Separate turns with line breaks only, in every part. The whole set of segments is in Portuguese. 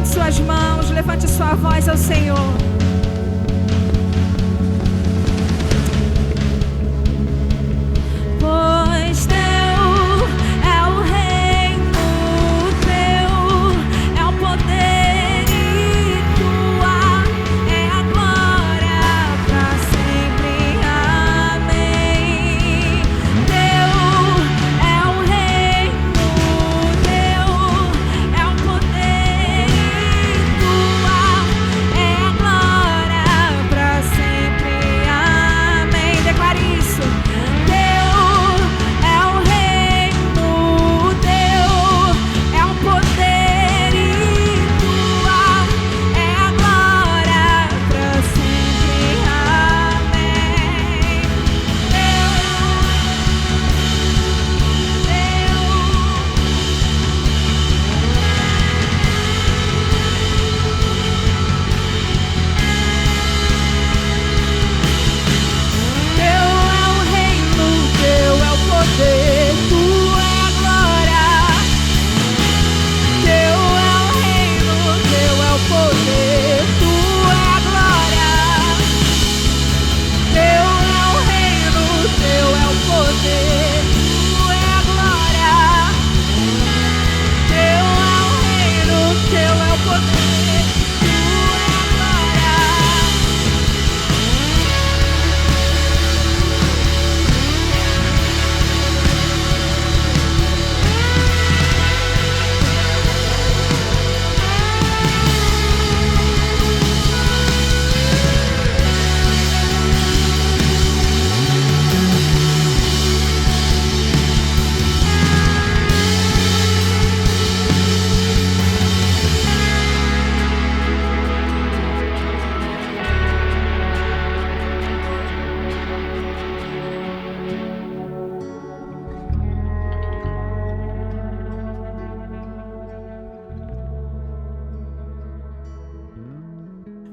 levante suas mãos, levante sua voz ao Senhor. Pois teu é o reino, teu é o poder e tua é a glória para sempre. Amém. Teu é o reino, teu é o poder e tua é a glória para sempre. Amém. Declare isso.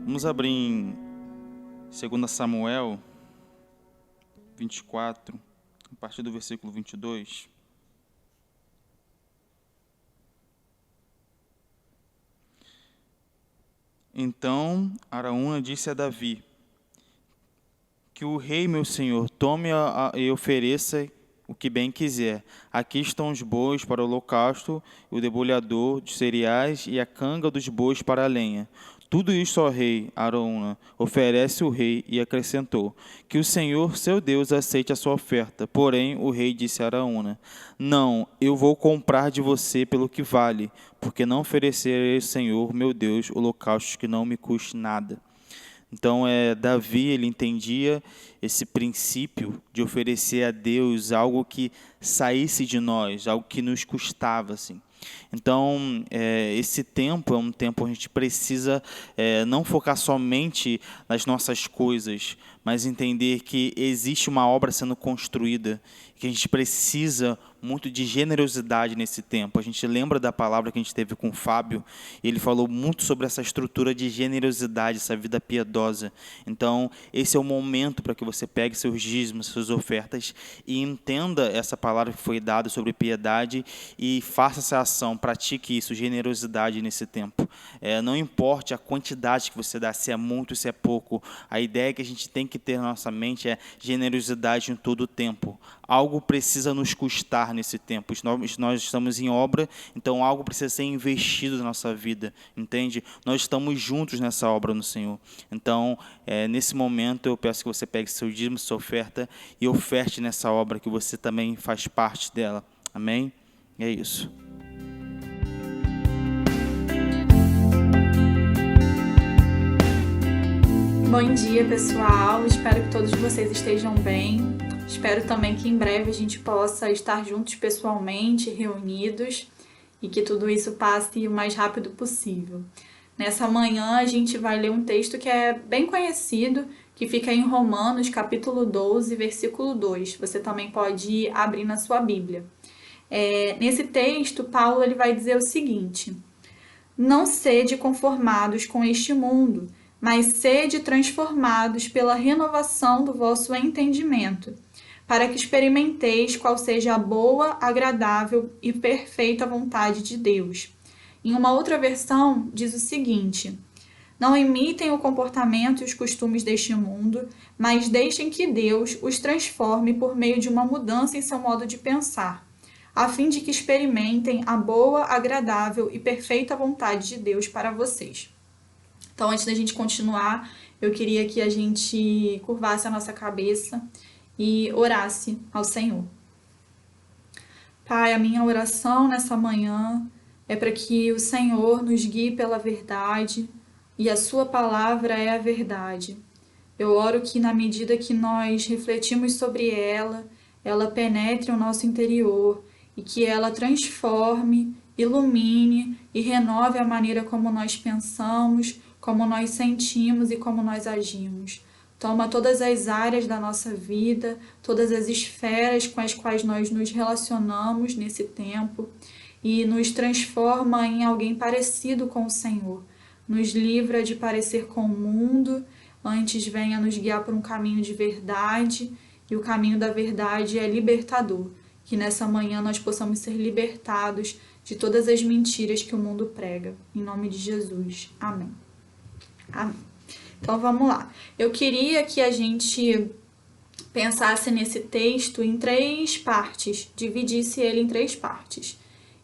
Vamos abrir em 2 Samuel 24, a partir do versículo 22. Então Araúna disse a Davi: que o rei, meu senhor, tome e ofereça o que bem quiser. Aqui estão os bois para o holocausto, o debulhador de cereais e a canga dos bois para a lenha. Tudo isso, ó rei, Araúna, oferece o rei, e acrescentou: que o Senhor, seu Deus, aceite a sua oferta. Porém, o rei disse a Araúna: não, eu vou comprar de você pelo que vale, porque não oferecerei ao Senhor, meu Deus, holocaustos que não me custe nada. Então, Davi, ele entendia esse princípio de oferecer a Deus algo que saísse de nós, algo que nos custava, assim. Então, esse tempo é um tempo onde a gente precisa não focar somente nas nossas coisas, mas entender que existe uma obra sendo construída, que a gente precisa muito de generosidade nesse tempo. A gente lembra da palavra que a gente teve com o Fábio, e ele falou muito sobre essa estrutura de generosidade, essa vida piedosa. Então, esse é o momento para que você pegue seus dízimos, suas ofertas, e entenda essa palavra que foi dada sobre piedade e faça essa ação, pratique isso, generosidade nesse tempo. Não importe a quantidade que você dá, se é muito, se é pouco, a ideia que a gente tem que ter na nossa mente é generosidade em todo o tempo. Algo precisa nos custar nesse tempo. Nós estamos em obra, então algo precisa ser investido na nossa vida, entende? Nós estamos juntos nessa obra no Senhor. Então, nesse momento, eu peço que você pegue seu dízimo, sua oferta, e oferte nessa obra que você também faz parte dela. Amém? É isso.
Bom dia, pessoal. Espero que todos vocês estejam bem. Espero também que em breve a gente possa estar juntos pessoalmente, reunidos, e que tudo isso passe o mais rápido possível. Nessa manhã a gente vai ler um texto que é bem conhecido, que fica em Romanos, capítulo 12, versículo 2. Você também pode abrir na sua Bíblia. Nesse texto, Paulo ele vai dizer o seguinte: não sede conformados com este mundo, mas sede transformados pela renovação do vosso entendimento, para que experimenteis qual seja a boa, agradável e perfeita vontade de Deus. Em uma outra versão, diz o seguinte: não imitem o comportamento e os costumes deste mundo, mas deixem que Deus os transforme por meio de uma mudança em seu modo de pensar, a fim de que experimentem a boa, agradável e perfeita vontade de Deus para vocês. Então, antes da gente continuar, eu queria que a gente curvasse a nossa cabeça e orasse ao Senhor. Pai, a minha oração nessa manhã é para que o Senhor nos guie pela verdade, e a sua palavra é a verdade. Eu oro que na medida que nós refletimos sobre ela, ela penetre o nosso interior e que ela transforme, ilumine e renove a maneira como nós pensamos, como nós sentimos e como nós agimos. Toma todas as áreas da nossa vida, todas as esferas com as quais nós nos relacionamos nesse tempo e nos transforma em alguém parecido com o Senhor. Nos livra de parecer com o mundo, antes venha nos guiar por um caminho de verdade, e o caminho da verdade é libertador. Que nessa manhã nós possamos ser libertados de todas as mentiras que o mundo prega. Em nome de Jesus. Amém. Amém. Então vamos lá. Eu queria que a gente pensasse nesse texto em 3 partes, dividisse ele em 3 partes.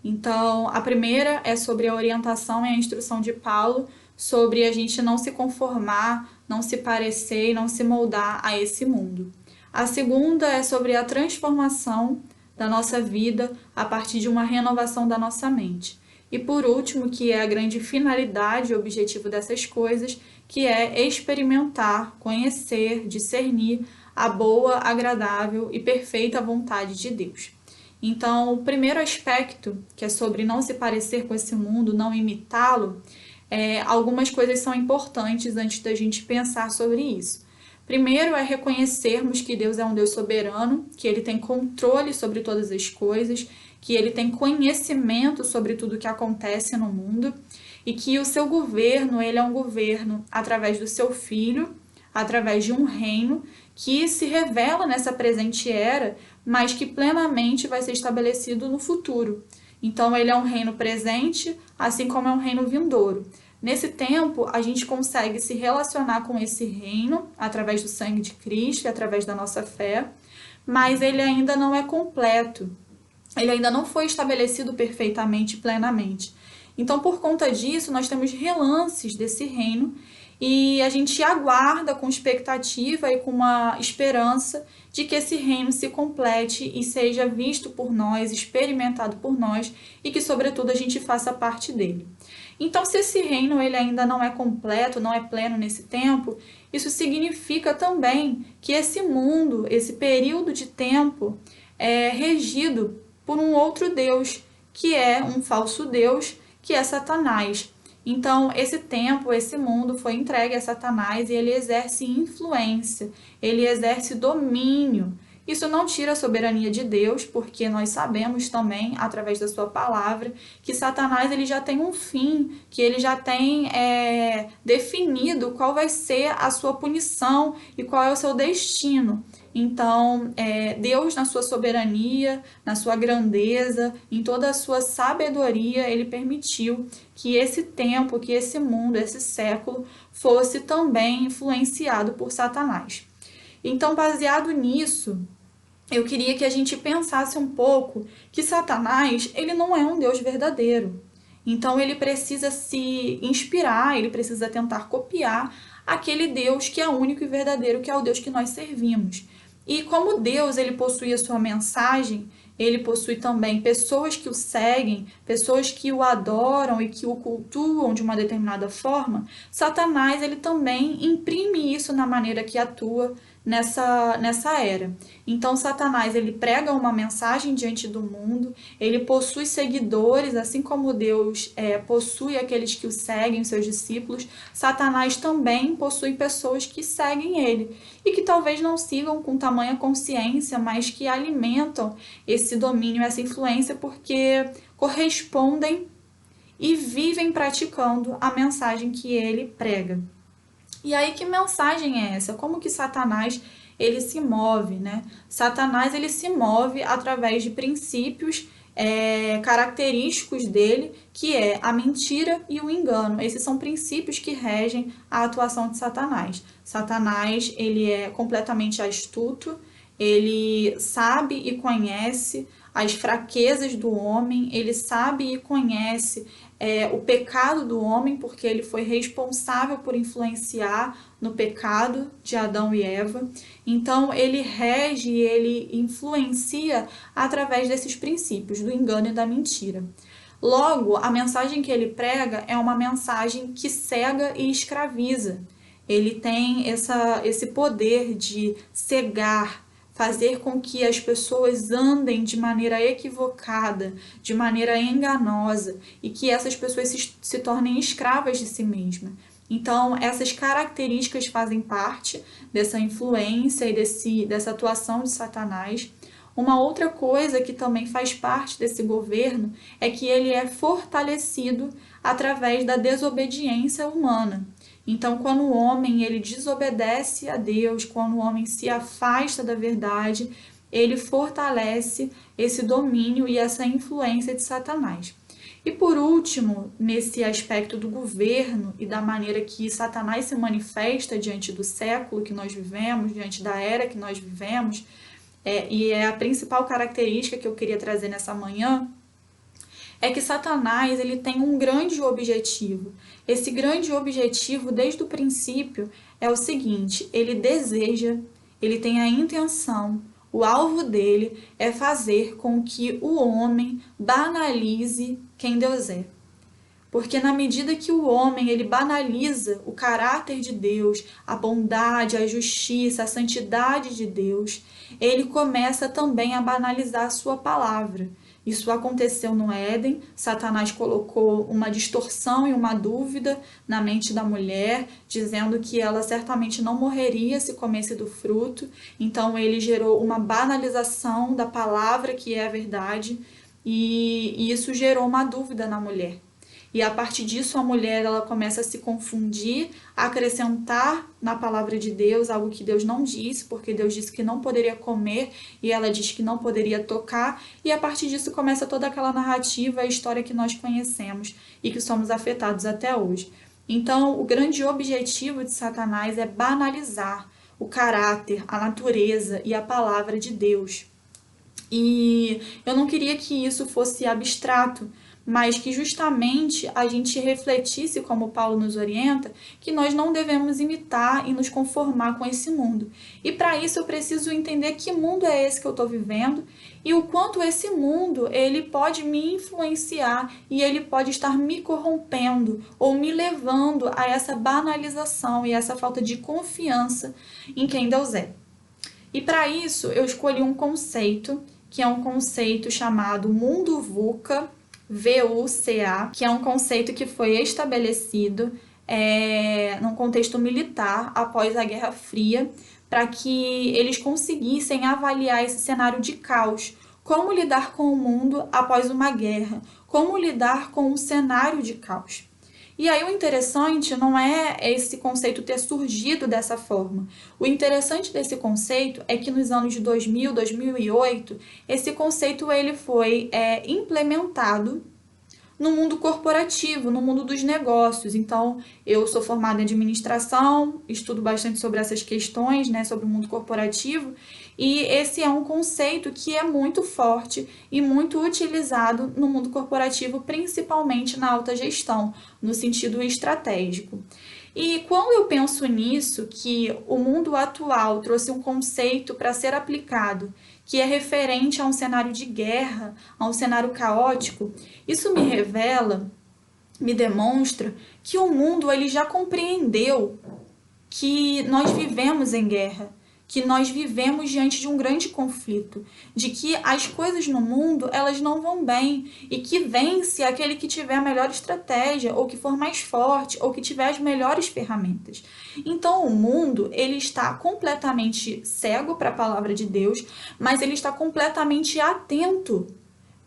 Então, a primeira é sobre a orientação e a instrução de Paulo sobre a gente não se conformar, não se parecer e não se moldar a esse mundo. A segunda é sobre a transformação da nossa vida a partir de uma renovação da nossa mente. E por último, que é a grande finalidade e objetivo dessas coisas, que é experimentar, conhecer, discernir a boa, agradável e perfeita vontade de Deus. Então, o primeiro aspecto, que é sobre não se parecer com esse mundo, não imitá-lo, algumas coisas são importantes antes da gente pensar sobre isso. Primeiro é reconhecermos que Deus é um Deus soberano, que Ele tem controle sobre todas as coisas, que Ele tem conhecimento sobre tudo que acontece no mundo e que o seu governo, Ele é um governo através do seu Filho, através de um reino que se revela nessa presente era, mas que plenamente vai ser estabelecido no futuro. Então, ele é um reino presente, assim como é um reino vindouro. Nesse tempo, a gente consegue se relacionar com esse reino através do sangue de Cristo e através da nossa fé, mas ele ainda não é completo. Ele ainda não foi estabelecido perfeitamente, plenamente. Então, por conta disso, nós temos relances desse reino e a gente aguarda com expectativa e com uma esperança de que esse reino se complete e seja visto por nós, experimentado por nós e que, sobretudo, a gente faça parte dele. Então, se esse reino ele ainda não é completo, não é pleno nesse tempo, isso significa também que esse mundo, esse período de tempo é regido por um outro Deus, que é um falso Deus, que é Satanás. Então, esse tempo, esse mundo foi entregue a Satanás e ele exerce influência, ele exerce domínio. Isso não tira a soberania de Deus, porque nós sabemos também, através da sua palavra, que Satanás ele já tem um fim, que ele já tem definido qual vai ser a sua punição e qual é o seu destino. Então, Deus, na sua soberania, na sua grandeza, em toda a sua sabedoria, ele permitiu que esse tempo, que esse mundo, esse século, fosse também influenciado por Satanás. Então, baseado nisso, eu queria que a gente pensasse um pouco que Satanás, ele não é um Deus verdadeiro. Então, ele precisa se inspirar, ele precisa tentar copiar aquele Deus que é único e verdadeiro, que é o Deus que nós servimos. E como Deus ele possui a sua mensagem, ele possui também pessoas que o seguem, pessoas que o adoram e que o cultuam de uma determinada forma, Satanás ele também imprime isso na maneira que atua nessa era. Então, Satanás ele prega uma mensagem diante do mundo, ele possui seguidores, assim como Deus possui aqueles que o seguem, seus discípulos, Satanás também possui pessoas que seguem ele e que talvez não sigam com tamanha consciência, mas que alimentam esse domínio, essa influência, porque correspondem e vivem praticando a mensagem que ele prega. E aí, que mensagem é essa? Como que Satanás ele se move, né? Satanás ele se move através de princípios característicos dele, que é a mentira e o engano. Esses são princípios que regem a atuação de Satanás. Satanás, ele é completamente astuto, ele sabe e conhece as fraquezas do homem, ele sabe e conhece o pecado do homem, porque ele foi responsável por influenciar no pecado de Adão e Eva. Então, ele rege e ele influencia através desses princípios, do engano e da mentira. Logo, a mensagem que ele prega é uma mensagem que cega e escraviza. Ele tem esse poder de cegar, fazer com que as pessoas andem de maneira equivocada, de maneira enganosa, e que essas pessoas se tornem escravas de si mesmas. Então, essas características fazem parte dessa influência e dessa atuação de Satanás. Uma outra coisa que também faz parte desse governo é que ele é fortalecido através da desobediência humana. Então, quando o homem ele desobedece a Deus, quando o homem se afasta da verdade, ele fortalece esse domínio e essa influência de Satanás. E por último, nesse aspecto do governo e da maneira que Satanás se manifesta diante do século que nós vivemos, diante da era que nós vivemos, e é a principal característica que eu queria trazer nessa manhã, é que Satanás ele tem um grande objetivo. Esse grande objetivo, desde o princípio, é o seguinte: ele deseja, ele tem a intenção, o alvo dele é fazer com que o homem banalize quem Deus é. Porque na medida que o homem ele banaliza o caráter de Deus, a bondade, a justiça, a santidade de Deus, ele começa também a banalizar a sua palavra. Isso aconteceu no Éden. Satanás colocou uma distorção e uma dúvida na mente da mulher, dizendo que ela certamente não morreria se comesse do fruto. Então ele gerou uma banalização da palavra que é a verdade, e isso gerou uma dúvida na mulher. E a partir disso a mulher ela começa a se confundir, a acrescentar na palavra de Deus algo que Deus não disse, porque Deus disse que não poderia comer e ela disse que não poderia tocar, e a partir disso começa toda aquela narrativa, a história que nós conhecemos e que somos afetados até hoje. Então, o grande objetivo de Satanás é banalizar o caráter, a natureza e a palavra de Deus. E eu não queria que isso fosse abstrato, mas que justamente a gente refletisse, como Paulo nos orienta, que nós não devemos imitar e nos conformar com esse mundo. E para isso eu preciso entender que mundo é esse que eu estou vivendo e o quanto esse mundo ele pode me influenciar e ele pode estar me corrompendo ou me levando a essa banalização e essa falta de confiança em quem Deus é. E para isso eu escolhi um conceito, que é um conceito chamado Mundo VUCA, VUCA, que é um conceito que foi estabelecido num contexto militar após a Guerra Fria, para que eles conseguissem avaliar esse cenário de caos, como lidar com o mundo após uma guerra, como lidar com um cenário de caos. E aí o interessante não é esse conceito ter surgido dessa forma. O interessante desse conceito é que nos anos de 2000, 2008, esse conceito ele foi implementado no mundo corporativo, no mundo dos negócios. Então, eu sou formada em administração, estudo bastante sobre essas questões, né, sobre o mundo corporativo, e esse é um conceito que é muito forte e muito utilizado no mundo corporativo, principalmente na alta gestão, no sentido estratégico. E quando eu penso nisso, que o mundo atual trouxe um conceito para ser aplicado, que é referente a um cenário de guerra, a um cenário caótico, isso me revela, me demonstra que o mundo ele já compreendeu que nós vivemos em guerra, que nós vivemos diante de um grande conflito, de que as coisas no mundo elas não vão bem e que vence aquele que tiver a melhor estratégia, ou que for mais forte, ou que tiver as melhores ferramentas. Então o mundo ele está completamente cego para a palavra de Deus, mas ele está completamente atento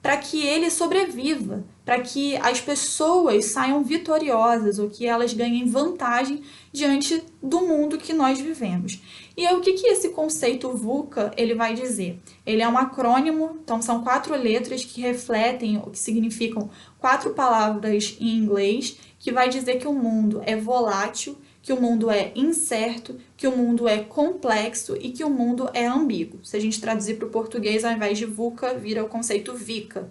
para que ele sobreviva, para que as pessoas saiam vitoriosas ou que elas ganhem vantagem diante do mundo que nós vivemos. E aí, o que esse conceito VUCA ele vai dizer? Ele é um acrônimo, então são 4 letras que refletem o que significam 4 palavras em inglês, que vai dizer que o mundo é volátil, que o mundo é incerto, que o mundo é complexo e que o mundo é ambíguo. Se a gente traduzir para o português, ao invés de VUCA, vira o conceito VICA.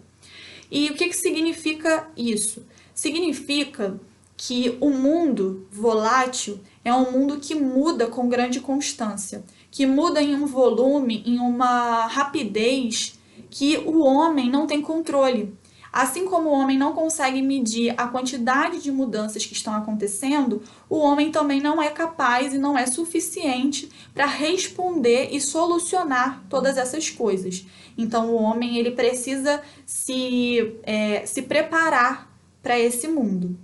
E o que significa isso? Significa que o mundo volátil é um mundo que muda com grande constância, que muda em um volume, em uma rapidez que o homem não tem controle. Assim como o homem não consegue medir a quantidade de mudanças que estão acontecendo, o homem também não é capaz e não é suficiente para responder e solucionar todas essas coisas. Então, o homem ele precisa se preparar para esse mundo.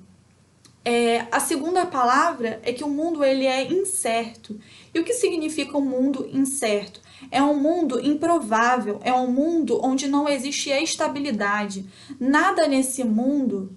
A segunda palavra é que o mundo ele é incerto. E o que significa um mundo incerto? É um mundo improvável, é um mundo onde não existe estabilidade. Nada nesse mundo,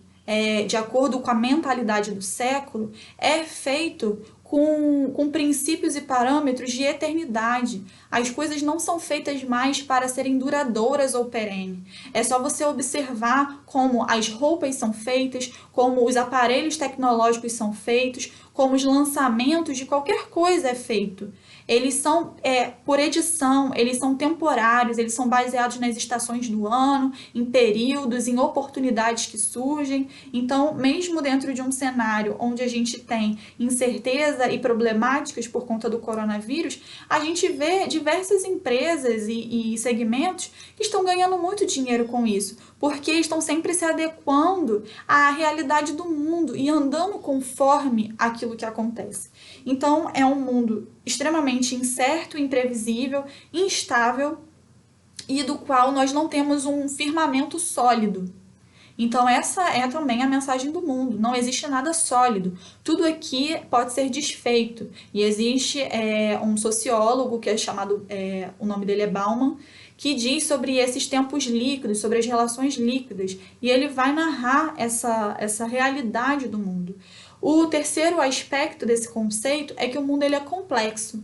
de acordo com a mentalidade do século, é feito com princípios e parâmetros de eternidade. As coisas não são feitas mais para serem duradouras ou perenes. É só você observar como as roupas são feitas, como os aparelhos tecnológicos são feitos, como os lançamentos de qualquer coisa é feito. Eles são por edição, eles são temporários, eles são baseados nas estações do ano, em períodos, em oportunidades que surgem. Então, mesmo dentro de um cenário onde a gente tem incerteza e problemáticas por conta do coronavírus, a gente vê diversas empresas e segmentos que estão ganhando muito dinheiro com isso, porque estão sempre se adequando à realidade do mundo e andando conforme aquilo que acontece. Então, é um mundo extremamente incerto, imprevisível, instável e do qual nós não temos um firmamento sólido. Então, essa é também a mensagem do mundo. Não existe nada sólido. Tudo aqui pode ser desfeito. E existe um sociólogo que é chamado, o nome dele é Bauman, que diz sobre esses tempos líquidos, sobre as relações líquidas. E ele vai narrar essa realidade do mundo. O terceiro aspecto desse conceito é que o mundo ele é complexo.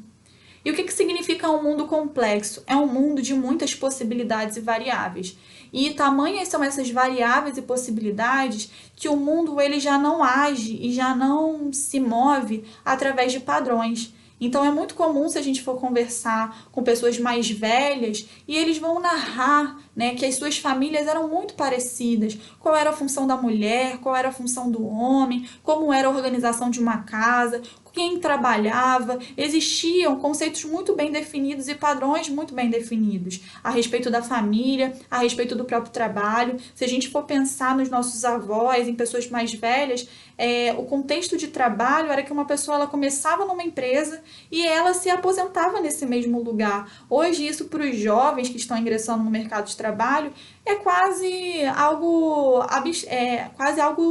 E o que significa um mundo complexo? É um mundo de muitas possibilidades e variáveis. E tamanhas são essas variáveis e possibilidades que o mundo ele já não age e já não se move através de padrões. Então é muito comum se a gente for conversar com pessoas mais velhas e eles vão narrar, né, que as suas famílias eram muito parecidas, qual era a função da mulher, qual era a função do homem, como era a organização de uma casa, quem trabalhava, existiam conceitos muito bem definidos e padrões muito bem definidos a respeito da família, a respeito do próprio trabalho. Se a gente for pensar nos nossos avós, em pessoas mais velhas, o contexto de trabalho era que uma pessoa ela começava numa empresa e ela se aposentava nesse mesmo lugar. Hoje, isso para os jovens que estão ingressando no mercado de trabalho é quase algo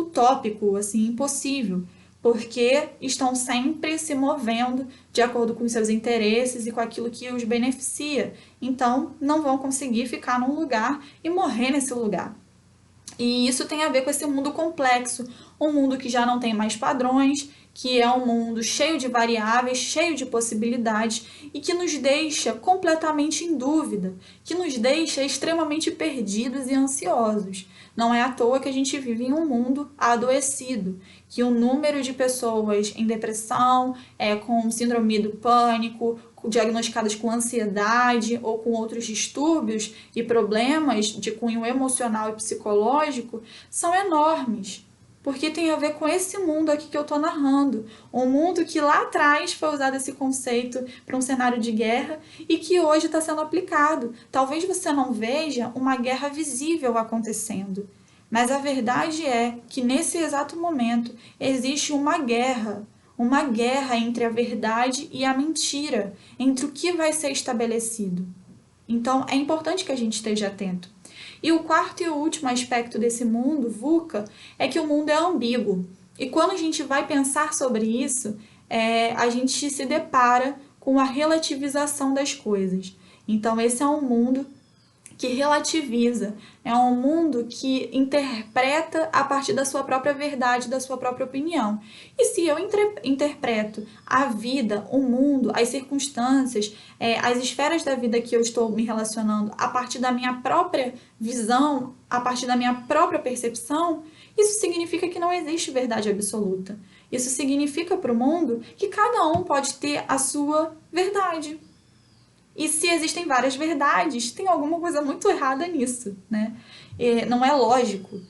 utópico, assim, impossível, porque estão sempre se movendo de acordo com os seus interesses e com aquilo que os beneficia. Então, não vão conseguir ficar num lugar e morrer nesse lugar. E isso tem a ver com esse mundo complexo, um mundo que já não tem mais padrões, que é um mundo cheio de variáveis, cheio de possibilidades e que nos deixa completamente em dúvida, que nos deixa extremamente perdidos e ansiosos. Não é à toa que a gente vive em um mundo adoecido, que o número de pessoas em depressão, com síndrome do pânico, diagnosticadas com ansiedade ou com outros distúrbios e problemas de cunho emocional e psicológico são enormes, porque tem a ver com esse mundo aqui que eu estou narrando, um mundo que lá atrás foi usado esse conceito para um cenário de guerra e que hoje está sendo aplicado. Talvez você não veja uma guerra visível acontecendo, mas a verdade é que nesse exato momento existe uma guerra entre a verdade e a mentira, entre o que vai ser estabelecido. Então, é importante que a gente esteja atento. E o quarto e o último aspecto desse mundo, VUCA, é que o mundo é ambíguo. E quando a gente vai pensar sobre isso, a gente se depara com a relativização das coisas. Então, esse é um mundo que relativiza, é um mundo que interpreta a partir da sua própria verdade, da sua própria opinião. E se eu interpreto a vida, o mundo, as circunstâncias, as esferas da vida que eu estou me relacionando a partir da minha própria visão, a partir da minha própria percepção, isso significa que não existe verdade absoluta. Isso significa para o mundo que cada um pode ter a sua verdade. E se existem várias verdades, tem alguma coisa muito errada nisso, né? Não é lógico.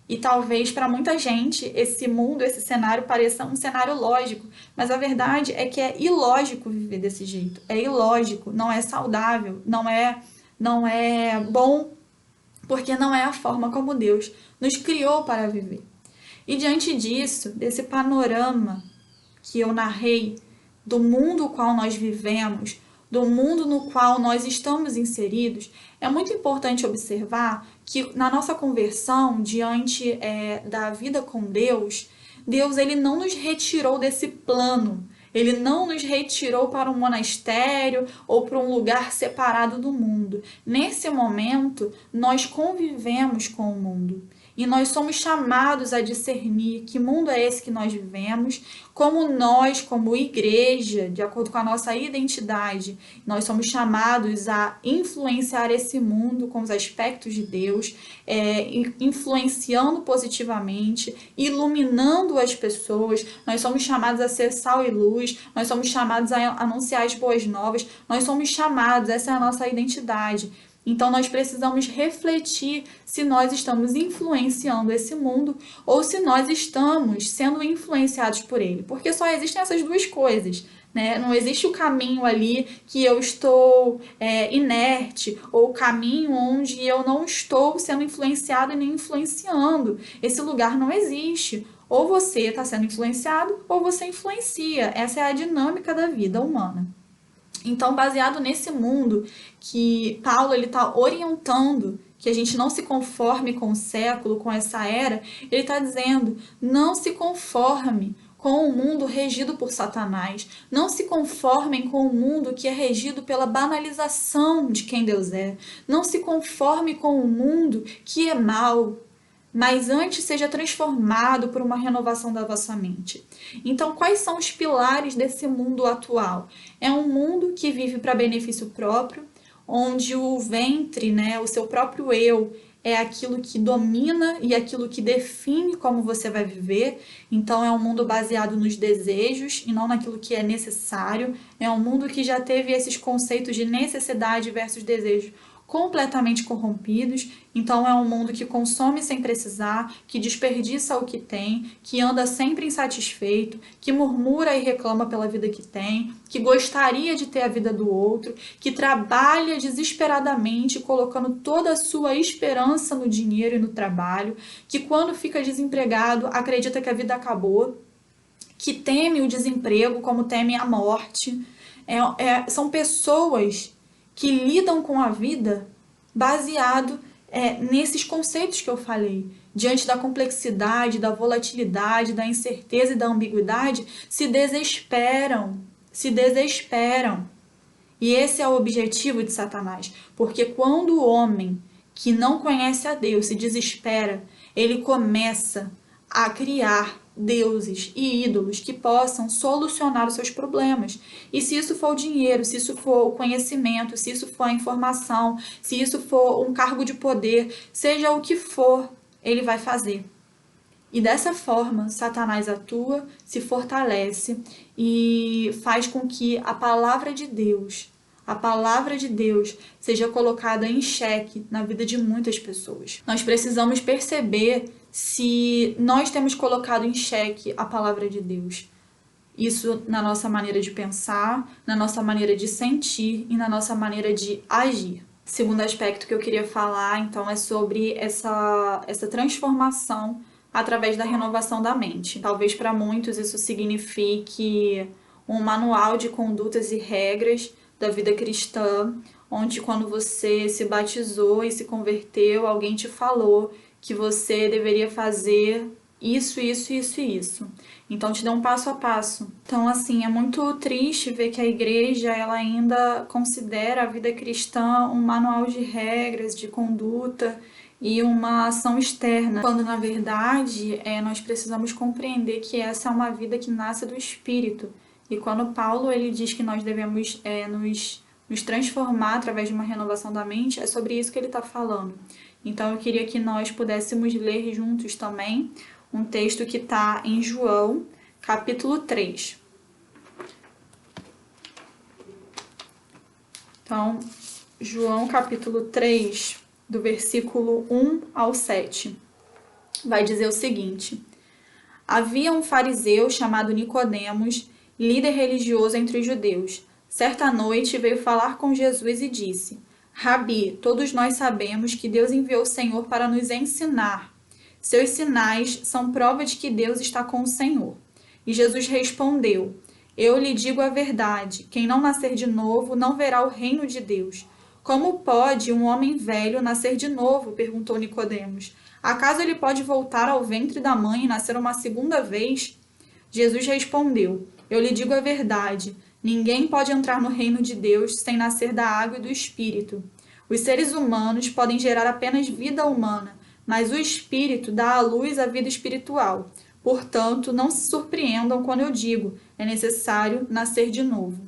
E talvez para muita gente esse mundo, esse cenário pareça um cenário lógico, mas a verdade é que é ilógico viver desse jeito. É ilógico, não é saudável, não é bom, porque não é a forma como Deus nos criou para viver. E diante disso, desse panorama que eu narrei do mundo no qual nós vivemos, do mundo no qual nós estamos inseridos, é muito importante observar que na nossa conversão, diante da vida com Deus, Deus ele não nos retirou desse plano, ele não nos retirou para um monastério ou para um lugar separado do mundo. Nesse momento, nós convivemos com o mundo. E nós somos chamados a discernir que mundo é esse que nós vivemos, como nós, como igreja, de acordo com a nossa identidade, nós somos chamados a influenciar esse mundo com os aspectos de Deus, influenciando positivamente, iluminando as pessoas, nós somos chamados a ser sal e luz, nós somos chamados a anunciar as boas novas, nós somos chamados, essa é a nossa identidade. Então, nós precisamos refletir se nós estamos influenciando esse mundo ou se nós estamos sendo influenciados por ele. Porque só existem essas duas coisas, né? Não existe o caminho ali que eu estou inerte ou o caminho onde eu não estou sendo influenciado e nem influenciando. Esse lugar não existe. Ou você está sendo influenciado ou você influencia. Essa é a dinâmica da vida humana. Então, baseado nesse mundo que Paulo está orientando, que a gente não se conforme com o século, com essa era, ele está dizendo, não se conforme com o mundo regido por Satanás, não se conformem com o mundo que é regido pela banalização de quem Deus é, não se conforme com o mundo que é mau, mas antes seja transformado por uma renovação da vossa mente. Então, quais são os pilares desse mundo atual? É um mundo que vive para benefício próprio, onde o ventre, né, o seu próprio eu, é aquilo que domina e aquilo que define como você vai viver. Então, é um mundo baseado nos desejos e não naquilo que é necessário. É um mundo que já teve esses conceitos de necessidade versus desejo completamente corrompidos. Então é um mundo que consome sem precisar, que desperdiça o que tem, que anda sempre insatisfeito, que murmura e reclama pela vida que tem, que gostaria de ter a vida do outro, que trabalha desesperadamente, colocando toda a sua esperança no dinheiro e no trabalho, que quando fica desempregado acredita que a vida acabou, que teme o desemprego como teme a morte. São pessoas que lidam com a vida baseado nesses conceitos que eu falei. Diante da complexidade, da volatilidade, da incerteza e da ambiguidade, se desesperam. E esse é o objetivo de Satanás. Porque quando o homem que não conhece a Deus se desespera, ele começa a criar deuses e ídolos que possam solucionar os seus problemas. E se isso for o dinheiro, se isso for o conhecimento, se isso for a informação, se isso for um cargo de poder, seja o que for, ele vai fazer. E dessa forma, Satanás atua, se fortalece e faz com que a palavra de Deus seja colocada em xeque na vida de muitas pessoas. Nós precisamos perceber se nós temos colocado em xeque a palavra de Deus. Isso na nossa maneira de pensar, na nossa maneira de sentir e na nossa maneira de agir. Segundo aspecto que eu queria falar, então, é sobre essa transformação através da renovação da mente. Talvez para muitos isso signifique um manual de condutas e regras da vida cristã, onde quando você se batizou e se converteu, alguém te falou que você deveria fazer isso. Então te dá um passo a passo. Então assim, é muito triste ver que a igreja ela ainda considera a vida cristã um manual de regras, de conduta e uma ação externa, quando na verdade nós precisamos compreender que essa é uma vida que nasce do Espírito. E quando Paulo ele diz que nós devemos nos transformar através de uma renovação da mente, é sobre isso que ele está falando. Então eu queria que nós pudéssemos ler juntos também um texto que está em João, capítulo 3. Então, João, capítulo 3, do versículo 1 ao 7, vai dizer o seguinte: Havia um fariseu chamado Nicodemos, líder religioso entre os judeus. Certa noite veio falar com Jesus e disse: Rabi, todos nós sabemos que Deus enviou o Senhor para nos ensinar. Seus sinais são prova de que Deus está com o Senhor. E Jesus respondeu: Eu lhe digo a verdade, quem não nascer de novo não verá o reino de Deus. Como pode um homem velho nascer de novo? Perguntou Nicodemos. Acaso ele pode voltar ao ventre da mãe e nascer uma segunda vez? Jesus respondeu: Eu lhe digo a verdade, ninguém pode entrar no reino de Deus sem nascer da água e do Espírito. Os seres humanos podem gerar apenas vida humana, mas o Espírito dá à luz a vida espiritual. Portanto, não se surpreendam quando eu digo, é necessário nascer de novo.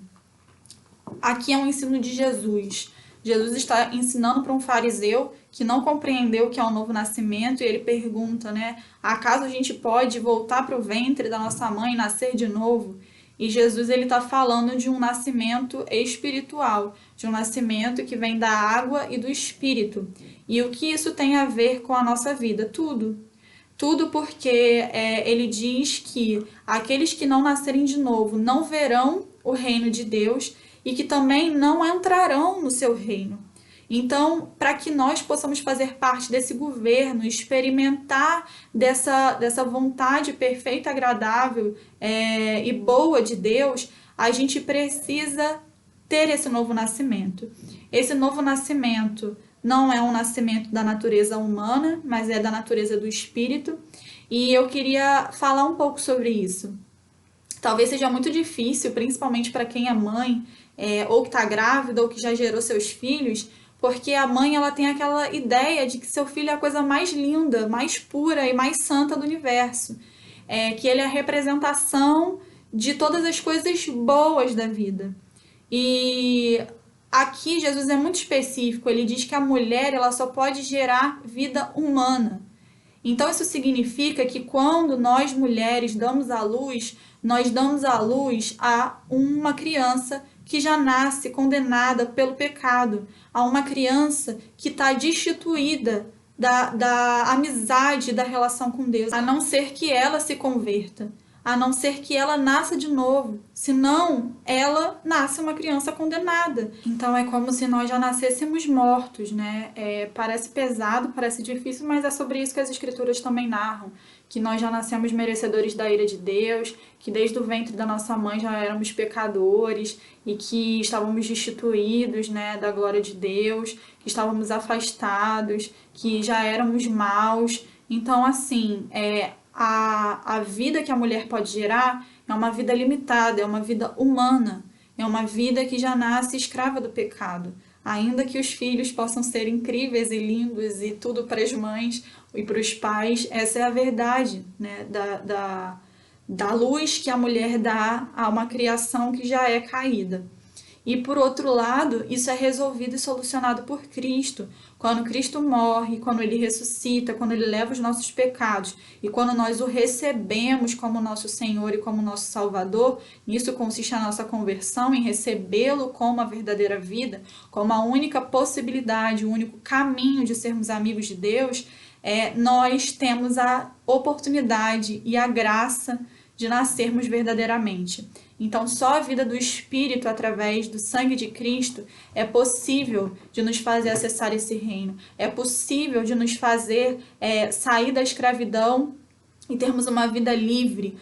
Aqui é um ensino de Jesus. Jesus está ensinando para um fariseu que não compreendeu o que é o novo nascimento e ele pergunta, acaso a gente pode voltar para o ventre da nossa mãe e nascer de novo? E Jesus ele está falando de um nascimento espiritual, de um nascimento que vem da água e do Espírito. E o que isso tem a ver com a nossa vida? Tudo. Tudo porque ele diz que aqueles que não nascerem de novo não verão o reino de Deus e que também não entrarão no seu reino. Então, para que nós possamos fazer parte desse governo, experimentar dessa vontade perfeita, agradável e boa de Deus, a gente precisa ter esse novo nascimento. Esse novo nascimento não é um nascimento da natureza humana, mas é da natureza do Espírito. E eu queria falar um pouco sobre isso. Talvez seja muito difícil, principalmente para quem é mãe, ou que está grávida, ou que já gerou seus filhos, porque a mãe ela tem aquela ideia de que seu filho é a coisa mais linda, mais pura e mais santa do universo. Que ele é a representação de todas as coisas boas da vida. E aqui Jesus é muito específico, ele diz que a mulher ela só pode gerar vida humana. Então isso significa que quando nós mulheres damos à luz, nós damos à luz a uma criança que já nasce condenada pelo pecado, a uma criança que está destituída da amizade, da relação com Deus, a não ser que ela se converta, a não ser que ela nasça de novo, senão ela nasce uma criança condenada. Então é como se nós já nascêssemos mortos, parece pesado, parece difícil, mas é sobre isso que as escrituras também narram, que nós já nascemos merecedores da ira de Deus, que desde o ventre da nossa mãe já éramos pecadores e que estávamos destituídos, da glória de Deus, que estávamos afastados, que já éramos maus. Então, assim, a vida que a mulher pode gerar é uma vida limitada, é uma vida humana, é uma vida que já nasce escrava do pecado. Ainda que os filhos possam ser incríveis e lindos e tudo para as mães e para os pais, essa é a verdade, da luz que a mulher dá a uma criação que já é caída. E por outro lado, isso é resolvido e solucionado por Cristo. Quando Cristo morre, quando Ele ressuscita, quando Ele leva os nossos pecados e quando nós o recebemos como nosso Senhor e como nosso Salvador, nisso consiste a nossa conversão, em recebê-lo como a verdadeira vida, como a única possibilidade, o único caminho de sermos amigos de Deus, nós temos a oportunidade e a graça de nascermos verdadeiramente. Então, só a vida do Espírito, através do sangue de Cristo, é possível de nos fazer acessar esse reino. É possível de nos fazer sair da escravidão e termos uma vida livre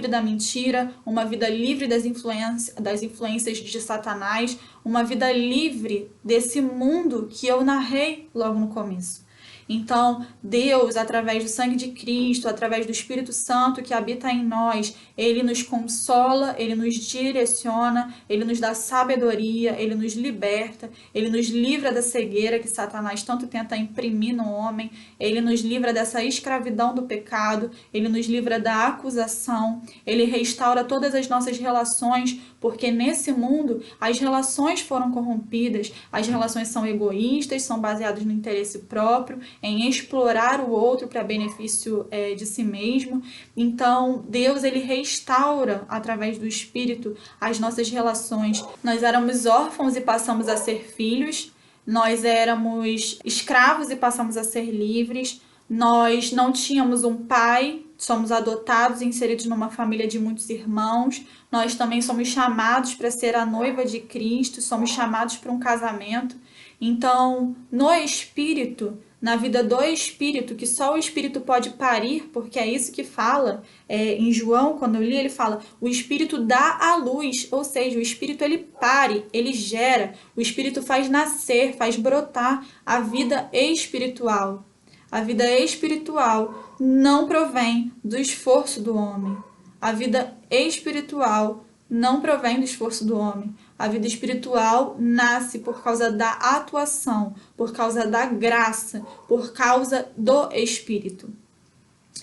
da mentira, uma vida livre das influências de Satanás, uma vida livre desse mundo que eu narrei logo no começo. Então, Deus, através do sangue de Cristo, através do Espírito Santo que habita em nós, ele nos consola, ele nos direciona, ele nos dá sabedoria, ele nos liberta, ele nos livra da cegueira que Satanás tanto tenta imprimir no homem, ele nos livra dessa escravidão do pecado, ele nos livra da acusação, ele restaura todas as nossas relações, porque nesse mundo as relações foram corrompidas, as relações são egoístas, são baseadas no interesse próprio, em explorar o outro para benefício de si mesmo. Então, Deus, ele restaura, através do Espírito, as nossas relações. Nós éramos órfãos e passamos a ser filhos, nós éramos escravos e passamos a ser livres, nós não tínhamos um pai, somos adotados e inseridos numa família de muitos irmãos, nós também somos chamados para ser a noiva de Cristo, somos chamados para um casamento. Então, no Espírito, na vida do Espírito, que só o Espírito pode parir, porque é isso que fala em João, quando eu li, ele fala, o Espírito dá a luz, ou seja, o Espírito ele pare, ele gera, o Espírito faz nascer, faz brotar a vida espiritual. A vida espiritual não provém do esforço do homem. A vida espiritual não provém do esforço do homem. A vida espiritual nasce por causa da atuação, por causa da graça, por causa do Espírito.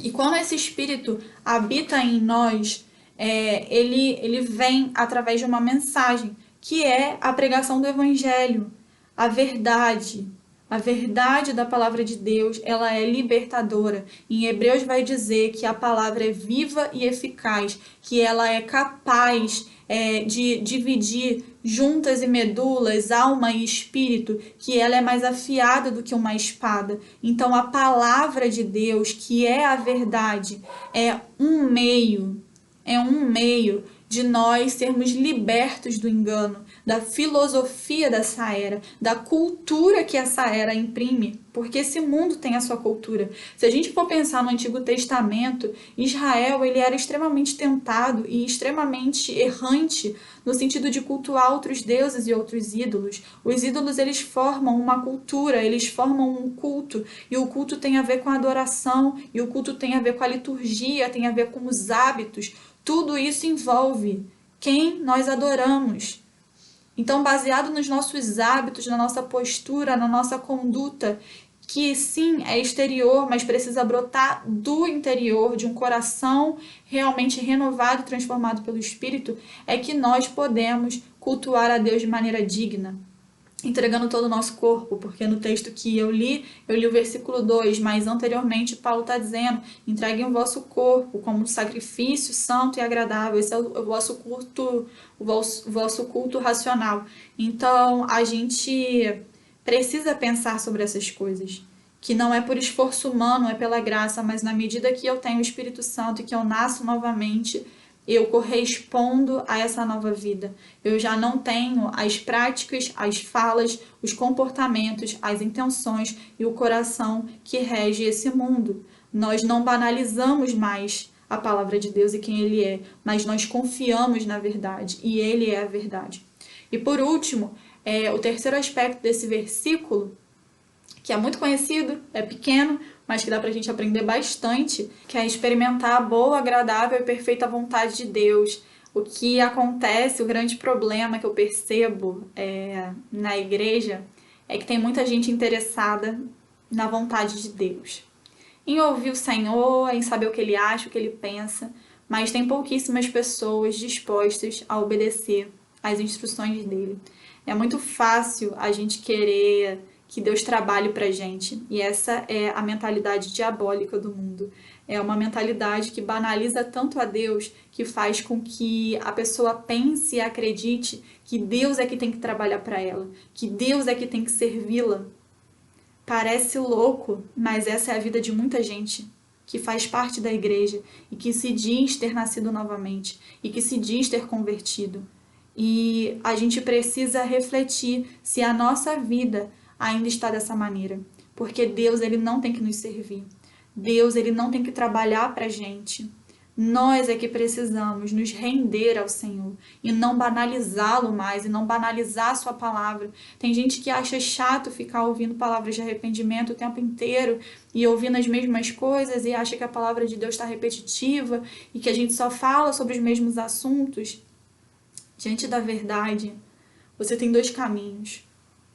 E quando esse Espírito habita em nós, ele vem através de uma mensagem, que é a pregação do Evangelho, a verdade. A verdade da palavra de Deus, ela é libertadora. Em Hebreus vai dizer que a palavra é viva e eficaz, que ela é capaz de dividir juntas e medulas, alma e espírito, que ela é mais afiada do que uma espada. Então a palavra de Deus, que é a verdade, é um meio de nós sermos libertos do engano, da filosofia dessa era, da cultura que essa era imprime, porque esse mundo tem a sua cultura. Se a gente for pensar no Antigo Testamento, Israel ele era extremamente tentado e extremamente errante no sentido de cultuar outros deuses e outros ídolos. Os ídolos eles formam uma cultura, eles formam um culto, e o culto tem a ver com a adoração, e o culto tem a ver com a liturgia, tem a ver com os hábitos. Tudo isso envolve quem nós adoramos. Então, baseado nos nossos hábitos, na nossa postura, na nossa conduta, que sim, é exterior, mas precisa brotar do interior, de um coração realmente renovado e transformado pelo Espírito, é que nós podemos cultuar a Deus de maneira digna, entregando todo o nosso corpo, porque no texto que eu li o versículo 2, mas anteriormente Paulo está dizendo, entreguem o vosso corpo como um sacrifício santo e agradável, esse é o vosso culto racional. Então, a gente precisa pensar sobre essas coisas, que não é por esforço humano, é pela graça, mas na medida que eu tenho o Espírito Santo e que eu nasço novamente, eu correspondo a essa nova vida. Eu já não tenho as práticas, as falas, os comportamentos, as intenções e o coração que rege esse mundo. Nós não banalizamos mais a palavra de Deus e quem Ele é, mas nós confiamos na verdade e Ele é a verdade. E por último, o terceiro aspecto desse versículo, que é muito conhecido, é pequeno, mas que dá pra gente aprender bastante, que é experimentar a boa, agradável e perfeita vontade de Deus. O que acontece, o grande problema que eu percebo na igreja é que tem muita gente interessada na vontade de Deus, em ouvir o Senhor, em saber o que Ele acha, o que Ele pensa, mas tem pouquíssimas pessoas dispostas a obedecer às instruções dele. É muito fácil a gente querer que Deus trabalhe pra gente, e essa é a mentalidade diabólica do mundo. É uma mentalidade que banaliza tanto a Deus, que faz com que a pessoa pense e acredite que Deus é que tem que trabalhar para ela, que Deus é que tem que servi-la. Parece louco, mas essa é a vida de muita gente que faz parte da igreja e que se diz ter nascido novamente e que se diz ter convertido. E a gente precisa refletir se a nossa vida ainda está dessa maneira, porque Deus ele não tem que nos servir. Deus ele não tem que trabalhar pra gente. Nós é que precisamos nos render ao Senhor e não banalizá-lo mais, e não banalizar a sua palavra. Tem gente que acha chato ficar ouvindo palavras de arrependimento o tempo inteiro e ouvindo as mesmas coisas e acha que a palavra de Deus está repetitiva e que a gente só fala sobre os mesmos assuntos. Diante da verdade, você tem 2 caminhos.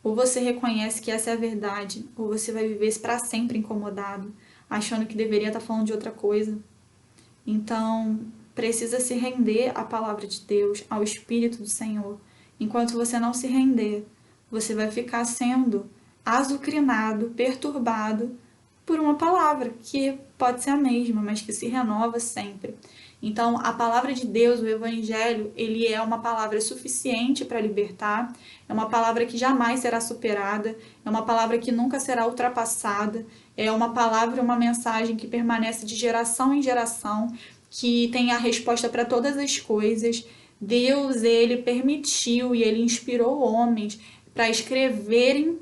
Ou você reconhece que essa é a verdade, ou você vai viver para sempre incomodado, achando que deveria estar falando de outra coisa. Então, precisa se render à palavra de Deus, ao Espírito do Senhor. Enquanto você não se render, você vai ficar sendo azucrinado, perturbado por uma palavra que pode ser a mesma, mas que se renova sempre. Então, a palavra de Deus, o Evangelho, ele é uma palavra suficiente para libertar, é uma palavra que jamais será superada, é uma palavra que nunca será ultrapassada, é uma palavra, uma mensagem que permanece de geração em geração, que tem a resposta para todas as coisas. Deus, ele permitiu e ele inspirou homens para escreverem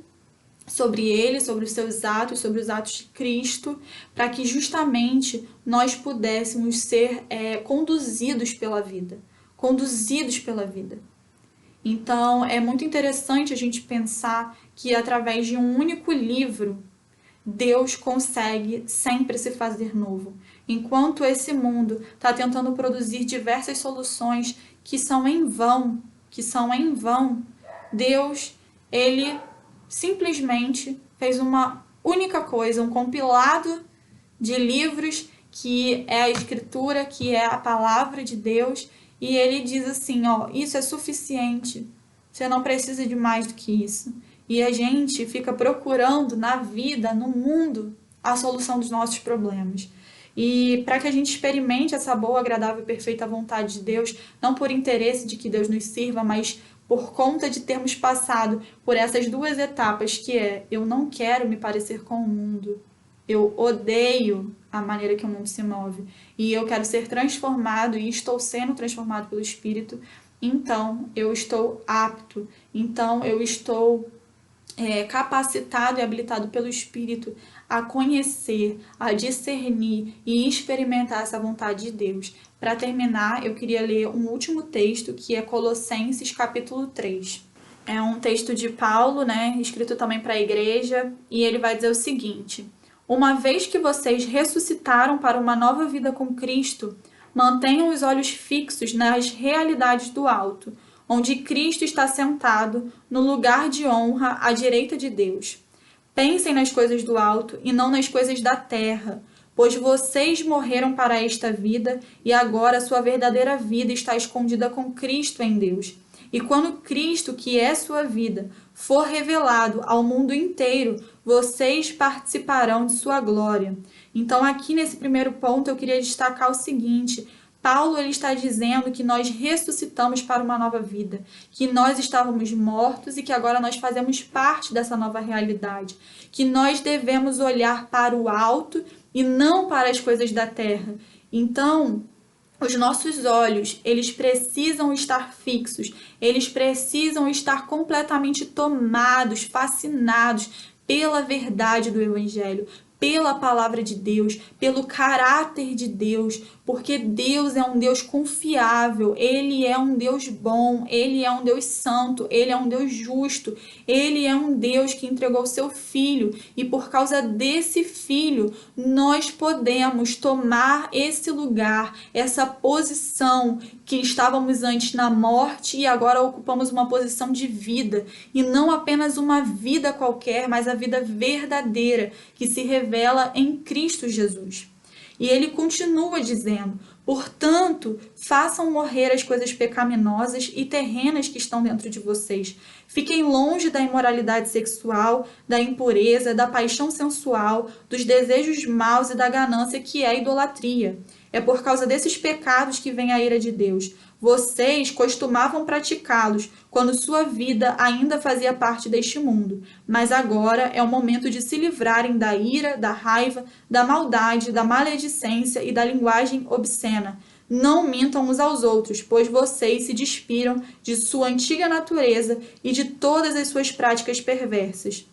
sobre ele, sobre os seus atos, sobre os atos de Cristo, para que justamente nós pudéssemos ser conduzidos pela vida. Então, é muito interessante a gente pensar que através de um único livro, Deus consegue sempre se fazer novo. Enquanto esse mundo está tentando produzir diversas soluções que são em vão, Deus, ele simplesmente fez uma única coisa, um compilado de livros que é a Escritura, que é a palavra de Deus, e ele diz assim, isso é suficiente, você não precisa de mais do que isso. E a gente fica procurando na vida, no mundo, a solução dos nossos problemas. E para que a gente experimente essa boa, agradável e perfeita vontade de Deus, não por interesse de que Deus nos sirva, mas por conta de termos passado por essas 2 etapas, que é, eu não quero me parecer com o mundo, eu odeio a maneira que o mundo se move, e eu quero ser transformado, e estou sendo transformado pelo Espírito, então eu estou apto, então eu estou capacitado e habilitado pelo Espírito a conhecer, a discernir e experimentar essa vontade de Deus. Para terminar, eu queria ler um último texto, que é Colossenses capítulo 3. É um texto de Paulo, escrito também para a igreja, e ele vai dizer o seguinte: uma vez que vocês ressuscitaram para uma nova vida com Cristo, mantenham os olhos fixos nas realidades do alto, onde Cristo está sentado no lugar de honra à direita de Deus. Pensem nas coisas do alto e não nas coisas da terra, pois vocês morreram para esta vida e agora sua verdadeira vida está escondida com Cristo em Deus. E quando Cristo, que é sua vida, for revelado ao mundo inteiro, vocês participarão de sua glória. Então, aqui nesse primeiro ponto, eu queria destacar o seguinte: Paulo ele está dizendo que nós ressuscitamos para uma nova vida, que nós estávamos mortos e que agora nós fazemos parte dessa nova realidade, que nós devemos olhar para o alto e não para as coisas da terra. Então, os nossos olhos, eles precisam estar fixos, eles precisam estar completamente tomados, fascinados pela verdade do Evangelho, pela palavra de Deus, pelo caráter de Deus, porque Deus é um Deus confiável, Ele é um Deus bom, Ele é um Deus santo, Ele é um Deus justo, Ele é um Deus que entregou seu Filho, e por causa desse Filho, nós podemos tomar esse lugar, essa posição que estávamos antes na morte e agora ocupamos uma posição de vida, e não apenas uma vida qualquer, mas a vida verdadeira, que se revela em Cristo Jesus. E ele continua dizendo: portanto, façam morrer as coisas pecaminosas e terrenas que estão dentro de vocês. Fiquem longe da imoralidade sexual, da impureza, da paixão sensual, dos desejos maus e da ganância, que é a idolatria. É por causa desses pecados que vem a ira de Deus. Vocês costumavam praticá-los quando sua vida ainda fazia parte deste mundo, mas agora é o momento de se livrarem da ira, da raiva, da maldade, da maledicência e da linguagem obscena. Não mintam uns aos outros, pois vocês se despiram de sua antiga natureza e de todas as suas práticas perversas.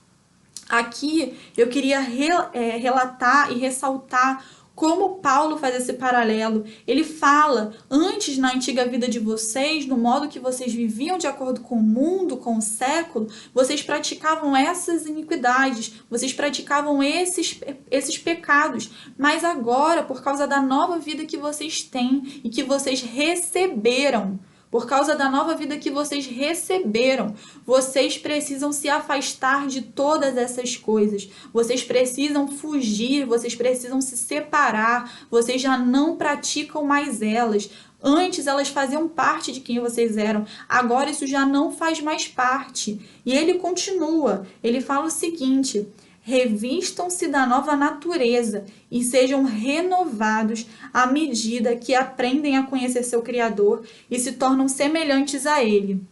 Aqui eu queria relatar e ressaltar Como Paulo faz esse paralelo? Ele fala, antes na antiga vida de vocês, no modo que vocês viviam de acordo com o mundo, com o século, vocês praticavam essas iniquidades, vocês praticavam esses pecados. Mas agora, por causa da nova vida que vocês têm e que vocês receberam, por causa da nova vida que vocês receberam, vocês precisam se afastar de todas essas coisas. Vocês precisam fugir, vocês precisam se separar. Vocês já não praticam mais elas. Antes elas faziam parte de quem vocês eram. Agora isso já não faz mais parte. E ele continua. Ele fala o seguinte: revistam-se da nova natureza e sejam renovados à medida que aprendem a conhecer seu Criador e se tornam semelhantes a Ele.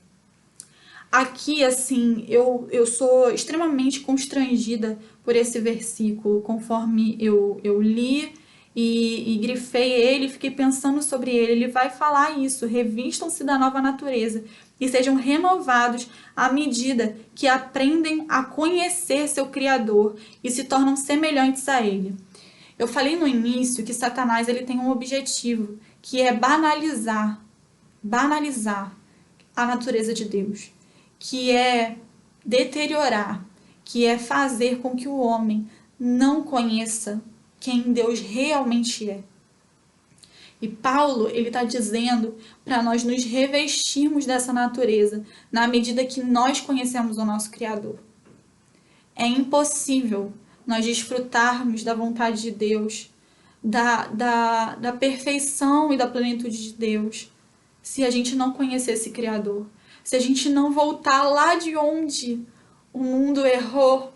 Aqui, assim, eu sou extremamente constrangida por esse versículo, conforme eu li e grifei ele, fiquei pensando sobre ele. Ele vai falar isso: revistam-se da nova natureza e sejam renovados à medida que aprendem a conhecer seu Criador e se tornam semelhantes a Ele. Eu falei no início que Satanás ele tem um objetivo, que é banalizar a natureza de Deus, que é deteriorar, que é fazer com que o homem não conheça quem Deus realmente é. E Paulo, ele está dizendo para nós nos revestirmos dessa natureza na medida que nós conhecemos o nosso Criador. É impossível nós desfrutarmos da vontade de Deus, da perfeição e da plenitude de Deus, se a gente não conhecer esse Criador. Se a gente não voltar lá de onde o mundo errou,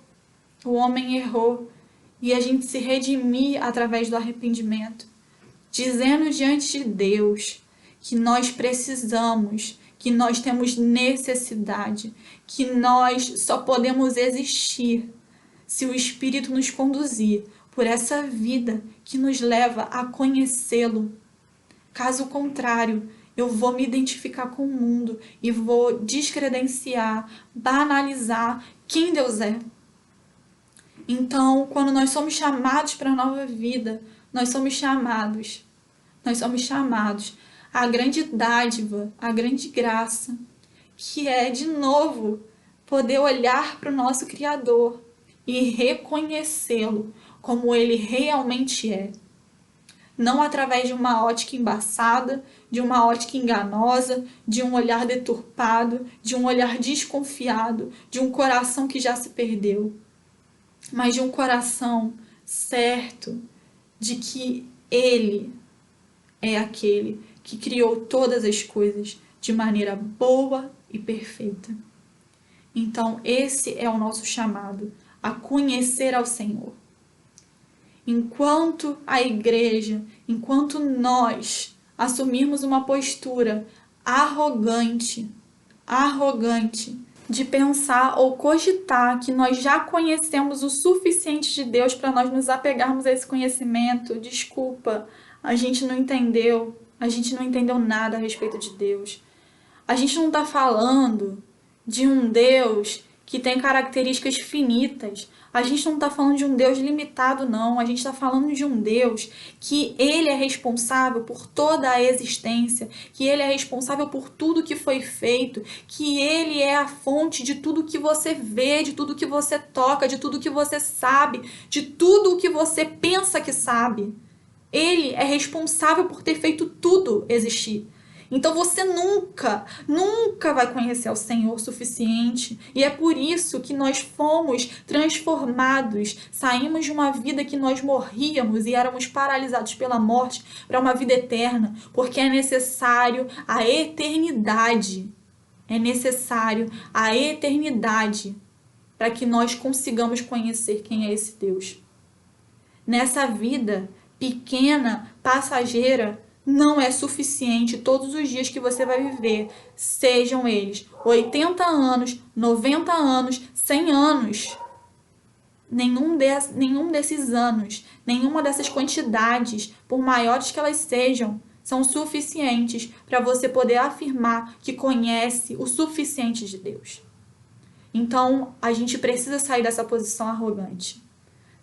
o homem errou, e a gente se redimir através do arrependimento, dizendo diante de Deus que nós precisamos, que nós temos necessidade, que nós só podemos existir se o Espírito nos conduzir por essa vida que nos leva a conhecê-lo. Caso contrário, eu vou me identificar com o mundo e vou descredenciar, banalizar quem Deus é. Então, quando nós somos chamados para a nova vida, nós somos chamados à grande dádiva, à grande graça, que é, de novo, poder olhar para o nosso Criador e reconhecê-lo como ele realmente é. Não através de uma ótica embaçada, de uma ótica enganosa, de um olhar deturpado, de um olhar desconfiado, de um coração que já se perdeu, mas de um coração certo de que Ele é aquele que criou todas as coisas de maneira boa e perfeita. Então, esse é o nosso chamado, a conhecer ao Senhor. Enquanto a igreja, enquanto nós assumirmos uma postura arrogante de pensar ou cogitar que nós já conhecemos o suficiente de Deus para nós nos apegarmos a esse conhecimento, desculpa, a gente não entendeu nada a respeito de Deus. A gente não está falando de um Deus que tem características finitas. A gente não está falando de um Deus limitado, não. A gente está falando de um Deus que Ele é responsável por toda a existência, que Ele é responsável por tudo que foi feito, que Ele é a fonte de tudo que você vê, de tudo que você toca, de tudo que você sabe, de tudo o que você pensa que sabe. Ele é responsável por ter feito tudo existir. Então você nunca vai conhecer o Senhor o suficiente. E é por isso que nós fomos transformados. Saímos de uma vida que nós morríamos e éramos paralisados pela morte para uma vida eterna. Porque é necessário a eternidade. É necessário a eternidade para que nós consigamos conhecer quem é esse Deus. Nessa vida pequena, passageira, não é suficiente todos os dias que você vai viver, sejam eles 80 anos, 90 anos, 100 anos. Nenhum desses anos, nenhuma dessas quantidades, por maiores que elas sejam, são suficientes para você poder afirmar que conhece o suficiente de Deus. Então, a gente precisa sair dessa posição arrogante.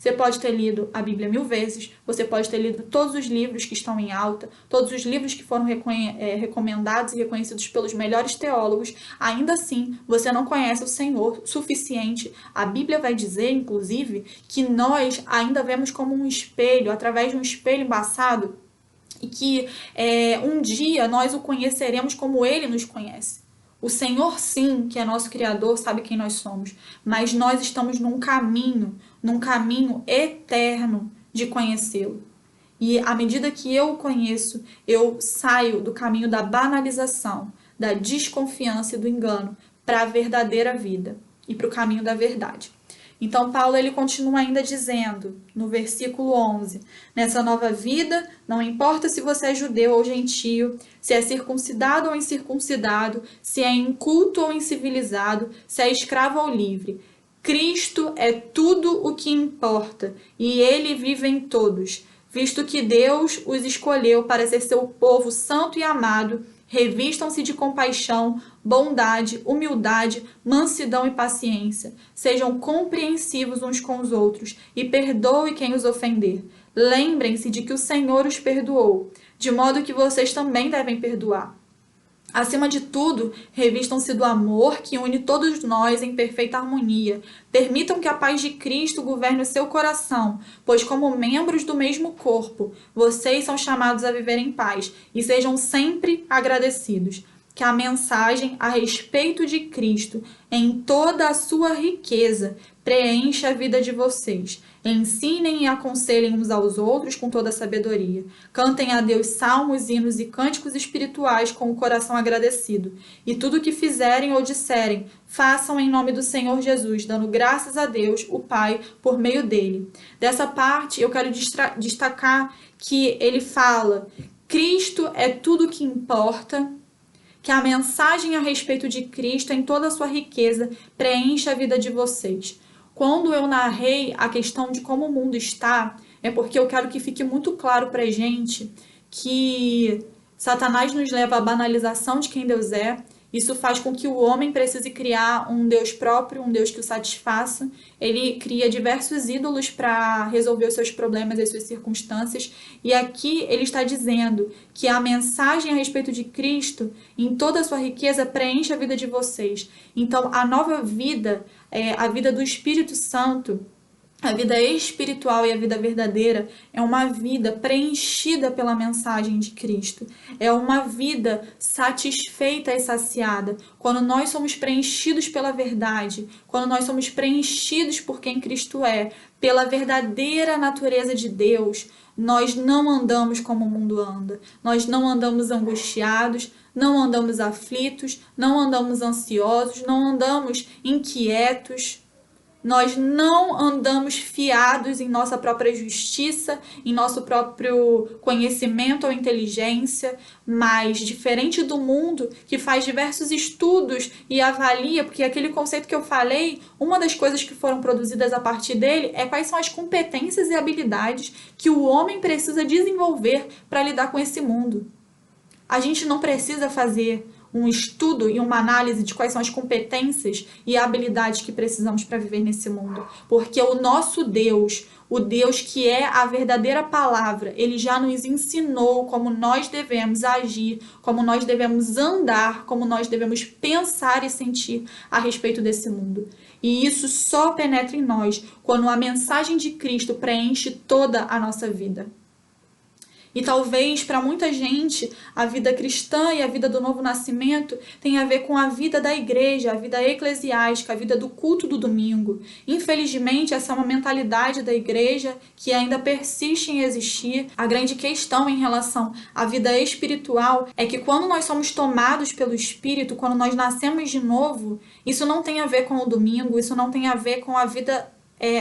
Você pode ter lido a Bíblia 1000 vezes, você pode ter lido todos os livros que estão em alta, todos os livros que foram recomendados e reconhecidos pelos melhores teólogos, ainda assim você não conhece o Senhor suficiente. A Bíblia vai dizer, inclusive, que nós ainda vemos como um espelho, através de um espelho embaçado, e que um dia nós o conheceremos como Ele nos conhece. O Senhor, sim, que é nosso Criador, sabe quem nós somos, mas nós estamos num caminho eterno de conhecê-lo. E à medida que eu o conheço, eu saio do caminho da banalização, da desconfiança e do engano para a verdadeira vida e para o caminho da verdade. Então, Paulo ele continua ainda dizendo, no versículo 11, nessa nova vida, não importa se você é judeu ou gentio, se é circuncidado ou incircuncidado, se é inculto ou incivilizado, se é escravo ou livre. Cristo é tudo o que importa e ele vive em todos, visto que Deus os escolheu para ser seu povo santo e amado. Revistam-se de compaixão, bondade, humildade, mansidão e paciência. Sejam compreensivos uns com os outros e perdoe quem os ofender. Lembrem-se de que o Senhor os perdoou, de modo que vocês também devem perdoar. Acima de tudo, revistam-se do amor que une todos nós em perfeita harmonia. Permitam que a paz de Cristo governe o seu coração, pois como membros do mesmo corpo, vocês são chamados a viver em paz e sejam sempre agradecidos. Que a mensagem a respeito de Cristo, em toda a sua riqueza, preencha a vida de vocês. Ensinem e aconselhem uns aos outros com toda a sabedoria. Cantem a Deus salmos, hinos e cânticos espirituais com o coração agradecido. E tudo o que fizerem ou disserem, façam em nome do Senhor Jesus, dando graças a Deus, o Pai, por meio dele. Dessa parte, eu quero destacar que ele fala: Cristo é tudo o que importa, que a mensagem a respeito de Cristo, em toda a sua riqueza, preencha a vida de vocês. Quando eu narrei a questão de como o mundo está, é porque eu quero que fique muito claro para a gente que Satanás nos leva à banalização de quem Deus é. Isso faz com que o homem precise criar um Deus próprio, um Deus que o satisfaça. Ele cria diversos ídolos para resolver os seus problemas e as suas circunstâncias. E aqui ele está dizendo que a mensagem a respeito de Cristo, em toda a sua riqueza, preenche a vida de vocês. Então, a nova vida, a vida do Espírito Santo, a vida espiritual e a vida verdadeira é uma vida preenchida pela mensagem de Cristo. É uma vida satisfeita e saciada. Quando nós somos preenchidos pela verdade, quando nós somos preenchidos por quem Cristo é, pela verdadeira natureza de Deus, nós não andamos como o mundo anda. Nós não andamos angustiados, não andamos aflitos, não andamos ansiosos, não andamos inquietos. Nós não andamos fiados em nossa própria justiça, em nosso próprio conhecimento ou inteligência, mas diferente do mundo que faz diversos estudos e avalia, porque aquele conceito que eu falei, uma das coisas que foram produzidas a partir dele é quais são as competências e habilidades que o homem precisa desenvolver para lidar com esse mundo. A gente não precisa fazer um estudo e uma análise de quais são as competências e habilidades que precisamos para viver nesse mundo. Porque o nosso Deus, o Deus que é a verdadeira palavra, ele já nos ensinou como nós devemos agir, como nós devemos andar, como nós devemos pensar e sentir a respeito desse mundo. E isso só penetra em nós quando a mensagem de Cristo preenche toda a nossa vida. E talvez para muita gente a vida cristã e a vida do novo nascimento tenha a ver com a vida da igreja, a vida eclesiástica, a vida do culto do domingo. Infelizmente, essa é uma mentalidade da igreja que ainda persiste em existir. A grande questão em relação à vida espiritual é que quando nós somos tomados pelo Espírito, quando nós nascemos de novo, isso não tem a ver com o domingo, isso não tem a ver com a vida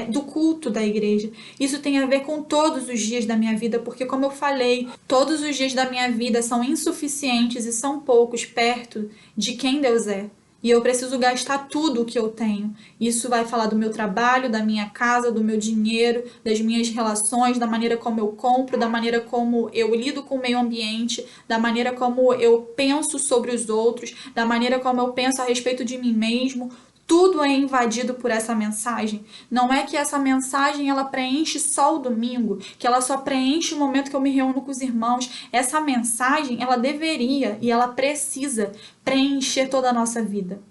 do culto da igreja. Isso tem a ver com todos os dias da minha vida, porque como eu falei, todos os dias da minha vida são insuficientes e são poucos perto de quem Deus é. E eu preciso gastar tudo o que eu tenho. Isso vai falar do meu trabalho, da minha casa, do meu dinheiro, das minhas relações, da maneira como eu compro, da maneira como eu lido com o meio ambiente, da maneira como eu penso sobre os outros, da maneira como eu penso a respeito de mim mesmo. tudo é invadido por essa mensagem. Não é que essa mensagem ela preenche só o domingo, que ela só preenche o momento que eu me reúno com os irmãos. Essa mensagem, ela deveria e ela precisa preencher toda a nossa vida,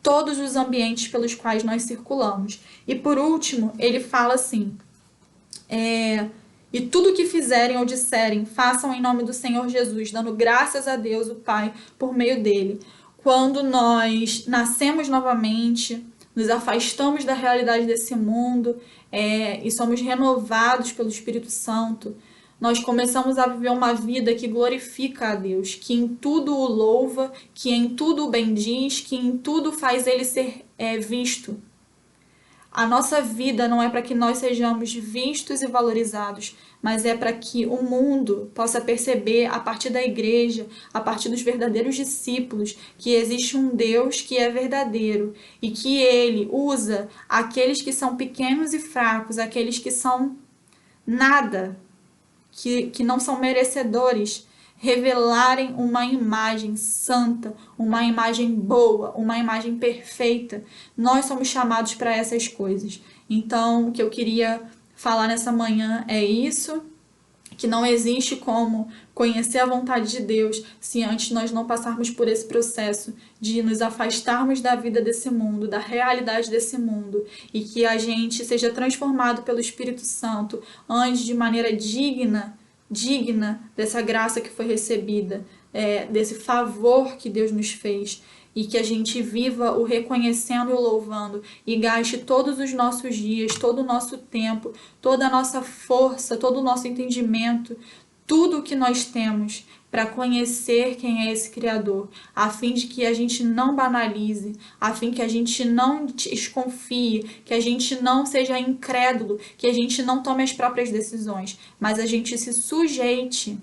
todos os ambientes pelos quais nós circulamos. E por último, ele fala assim, e tudo o que fizerem ou disserem, façam em nome do Senhor Jesus, dando graças a Deus, o Pai, por meio dele. Quando nós nascemos novamente, nos afastamos da realidade desse mundo e somos renovados pelo Espírito Santo, nós começamos a viver uma vida que glorifica a Deus, que em tudo o louva, que em tudo o bendiz, que em tudo faz ele ser visto. A nossa vida não é para que nós sejamos vistos e valorizados, mas é para que o mundo possa perceber, a partir da igreja, a partir dos verdadeiros discípulos, que existe um Deus que é verdadeiro e que ele usa aqueles que são pequenos e fracos, aqueles que são nada, que não são merecedores, revelarem uma imagem santa, uma imagem boa, uma imagem perfeita. Nós somos chamados para essas coisas. Então, o que eu queria falar nessa manhã é isso, que não existe como conhecer a vontade de Deus se antes nós não passarmos por esse processo de nos afastarmos da vida desse mundo, da realidade desse mundo, e que a gente seja transformado pelo Espírito Santo, ande de maneira digna dessa graça que foi recebida, desse favor que Deus nos fez, e que a gente viva o reconhecendo e o louvando, e gaste todos os nossos dias, todo o nosso tempo, toda a nossa força, todo o nosso entendimento, tudo o que nós temos para conhecer quem é esse Criador, a fim de que a gente não banalize, a fim que a gente não desconfie, que a gente não seja incrédulo, que a gente não tome as próprias decisões, mas a gente se sujeite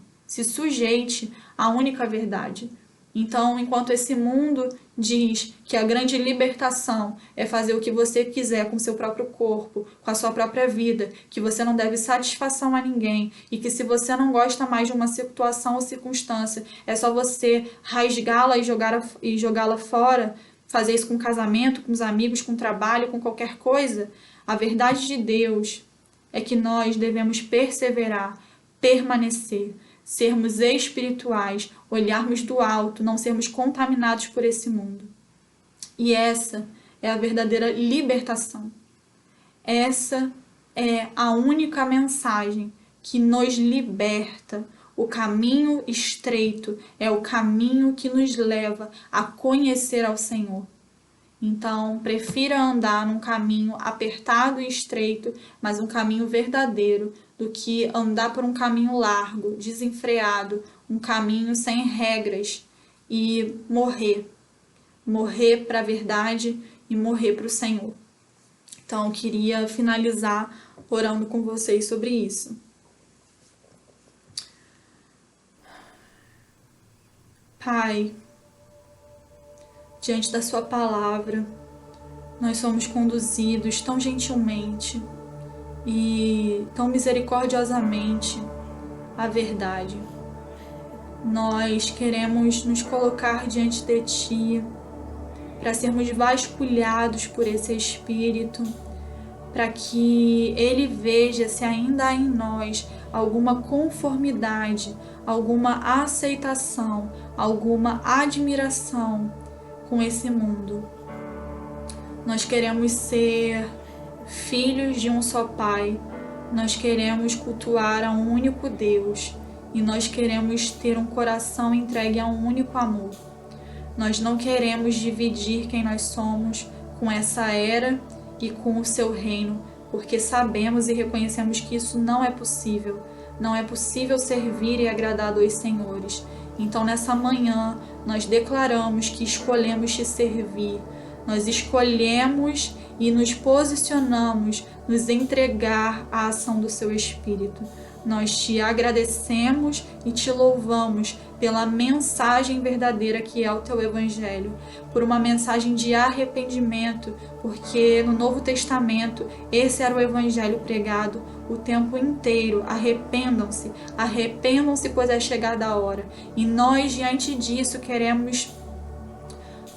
à única verdade. Então, enquanto esse mundo diz que a grande libertação é fazer o que você quiser com seu próprio corpo, com a sua própria vida, que você não deve satisfação a ninguém e que se você não gosta mais de uma situação ou circunstância, é só você rasgá-la e jogá-la fora, fazer isso com o casamento, com os amigos, com o trabalho, com qualquer coisa, a verdade de Deus é que nós devemos perseverar, permanecer, sermos espirituais, olharmos do alto, não sermos contaminados por esse mundo. E essa é a verdadeira libertação. Essa é a única mensagem que nos liberta. O caminho estreito é o caminho que nos leva a conhecer ao Senhor. Então, prefira andar num caminho apertado e estreito, mas um caminho verdadeiro, do que andar por um caminho largo, desenfreado, um caminho sem regras e morrer para a verdade e morrer para o Senhor. Então, eu queria finalizar orando com vocês sobre isso. Pai, diante da sua palavra, nós somos conduzidos tão gentilmente e tão misericordiosamente à verdade. Nós queremos nos colocar diante de Ti para sermos vasculhados por esse Espírito, para que Ele veja se ainda há em nós alguma conformidade, alguma aceitação, alguma admiração com esse mundo. Nós queremos ser filhos de um só Pai, nós queremos cultuar a um único Deus e nós queremos ter um coração entregue a um único amor. Nós não queremos dividir quem nós somos com essa era e com o seu reino, porque sabemos e reconhecemos que isso não é possível. Não é possível servir e agradar a dois senhores. Então, nessa manhã, nós declaramos que escolhemos te servir. Nós escolhemos e nos posicionamos, nos entregar à ação do seu Espírito. Nós te agradecemos e te louvamos pela mensagem verdadeira que é o teu Evangelho, por uma mensagem de arrependimento, porque no Novo Testamento esse era o Evangelho pregado o tempo inteiro. Arrependam-se, pois é chegada a hora. E nós, diante disso, queremos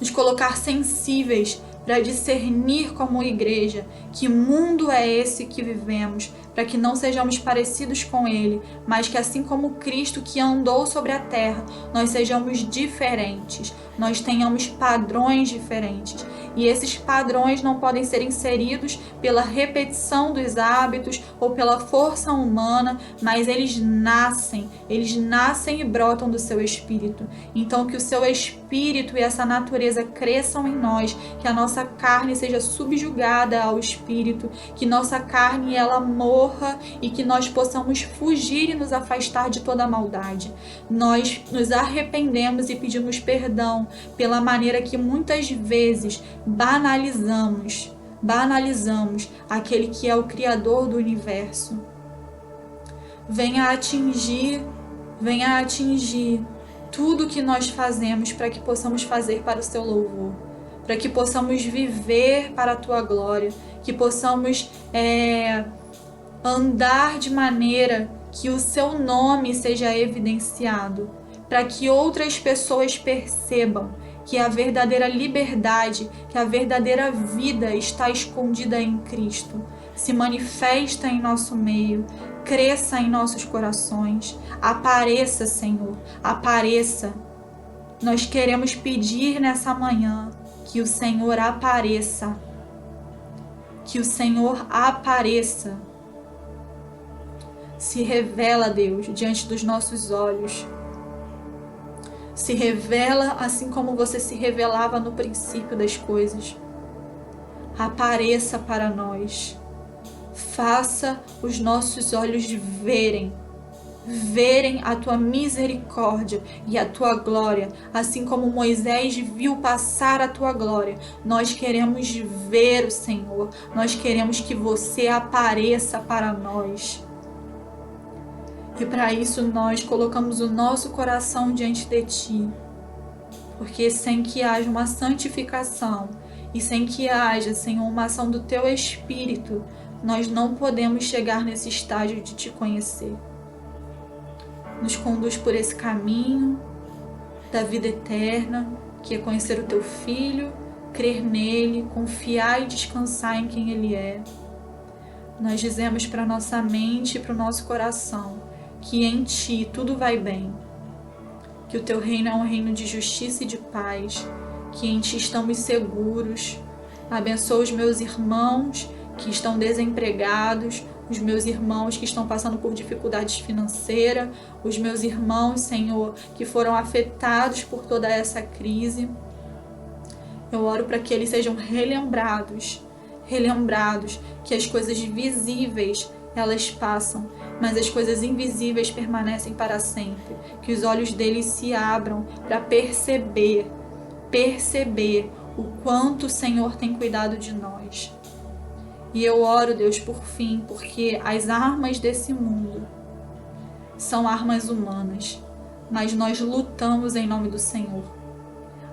nos colocar sensíveis para discernir como igreja que mundo é esse que vivemos, para que não sejamos parecidos com ele, mas que assim como Cristo que andou sobre a terra, nós sejamos diferentes, nós tenhamos padrões diferentes. E esses padrões não podem ser inseridos pela repetição dos hábitos ou pela força humana, mas eles nascem e brotam do seu espírito. Então que o seu espírito e essa natureza cresçam em nós, que a nossa carne seja subjugada ao espírito, que nossa carne ela morra e que nós possamos fugir e nos afastar de toda a maldade. Nós nos arrependemos e pedimos perdão pela maneira que muitas vezes banalizamos aquele que é o Criador do universo. Venha atingir tudo que nós fazemos para que possamos fazer para o seu louvor, para que possamos viver para a tua glória, que possamos andar de maneira que o seu nome seja evidenciado, para que outras pessoas percebam que a verdadeira liberdade, que a verdadeira vida está escondida em Cristo. Se manifesta em nosso meio, cresça em nossos corações. Apareça, Senhor, apareça. Nós queremos pedir nessa manhã que o Senhor apareça. Que o Senhor apareça. Se revela, Deus, diante dos nossos olhos. Se revela assim como você se revelava no princípio das coisas. Apareça para nós. Faça os nossos olhos verem a tua misericórdia e a tua glória, assim como Moisés viu passar a tua glória. Nós queremos ver o Senhor, nós queremos que você apareça para nós. E para isso nós colocamos o nosso coração diante de ti, porque sem que haja uma santificação e sem que haja, Senhor, uma ação do teu Espírito, nós não podemos chegar nesse estágio de te conhecer. Nos conduz por esse caminho da vida eterna, que é conhecer o teu Filho, crer nele, confiar e descansar em quem ele é. Nós dizemos para nossa mente e para o nosso coração que em ti tudo vai bem, que o teu reino é um reino de justiça e de paz, que em ti estamos seguros. Abençoa os meus irmãos que estão desempregados, os meus irmãos que estão passando por dificuldades financeiras, os meus irmãos, Senhor, que foram afetados por toda essa crise. Eu oro para que eles sejam relembrados, que as coisas visíveis elas passam, mas as coisas invisíveis permanecem para sempre, que os olhos deles se abram para perceber o quanto o Senhor tem cuidado de nós. E eu oro, Deus, por fim, porque as armas desse mundo são armas humanas, mas nós lutamos em nome do Senhor.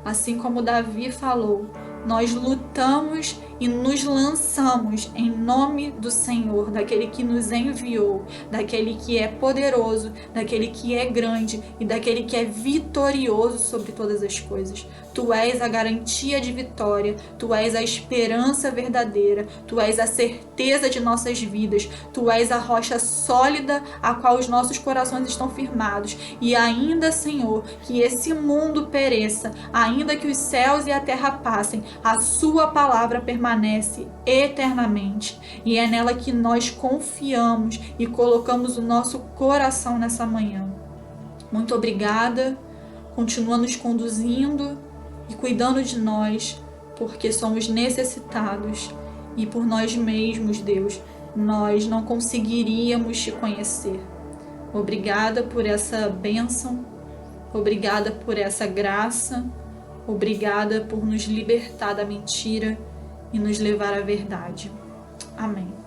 Assim como Davi falou, nós lutamos e nos lançamos em nome do Senhor, daquele que nos enviou, daquele que é poderoso, daquele que é grande e daquele que é vitorioso sobre todas as coisas. Tu és a garantia de vitória, tu és a esperança verdadeira, tu és a certeza de nossas vidas, tu és a rocha sólida a qual os nossos corações estão firmados. E ainda, Senhor, que esse mundo pereça, ainda que os céus e a terra passem, a sua palavra permanece eternamente. E é nela que nós confiamos e colocamos o nosso coração nessa manhã. Muito obrigada. Continua nos conduzindo e cuidando de nós, porque somos necessitados e por nós mesmos, Deus, nós não conseguiríamos te conhecer. Obrigada por essa bênção, obrigada por essa graça, obrigada por nos libertar da mentira e nos levar à verdade. Amém.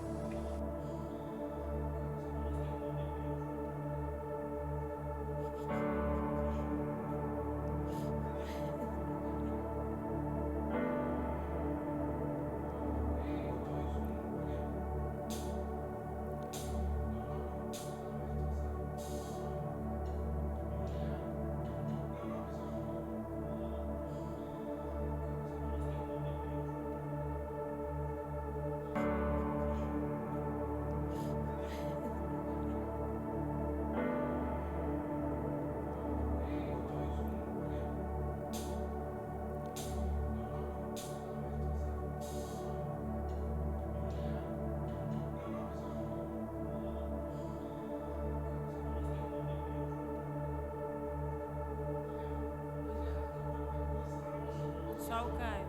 ok.